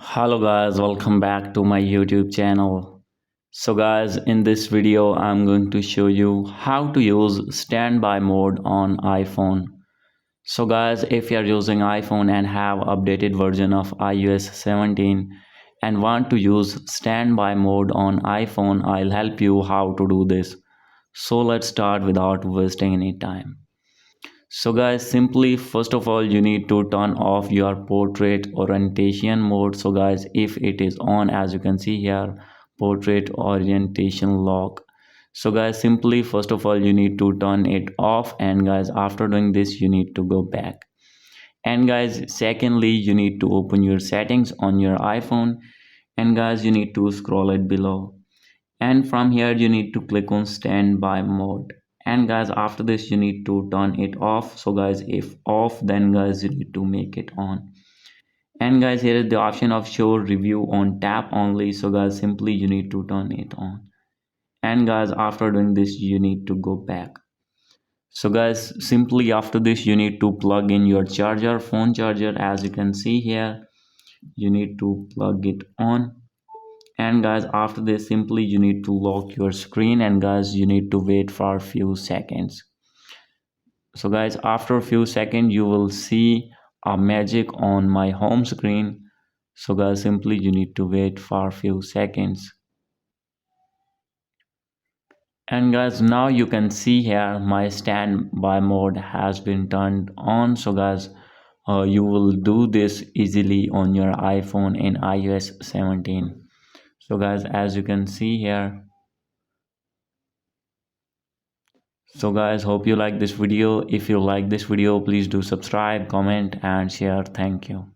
Hello guys, welcome back to my YouTube channel. So guys, in this video I'm going to show you how to use standby mode on iPhone. So guys, if you are using iPhone and have updated version of iOS 17 and want to use standby mode on iPhone, I'll help you how to do this. So let's start without wasting any time. So guys, simply first of all you need to turn off your portrait orientation mode. So guys, if it is on, as you can see here, portrait orientation lock. So guys, simply first of all you need to turn it off, and guys after doing this you need to go back. And guys secondly you need to open your settings on your iPhone, and guys you need to scroll it below, and from here you need to click on standby mode. And guys after this you need to turn it off. So guys if off, then guys you need to make it on. And guys here is the option of show review on tap only. So guys simply you need to turn it on. And guys after doing this you need to go back. So guys simply after this you need to plug in your charger, phone charger, as you can see here. You need to plug it on. And guys after this simply you need to lock your screen, and guys you need to wait for a few seconds. So guys after a few seconds you will see a magic on my home screen. So guys simply you need to wait for a few seconds. And guys now you can see here my standby mode has been turned on. So guys you will do this easily on your iPhone in iOS 17. So guys as you can see here. So guys, hope you like this video. If you like this video, please do subscribe, comment and share. Thank you.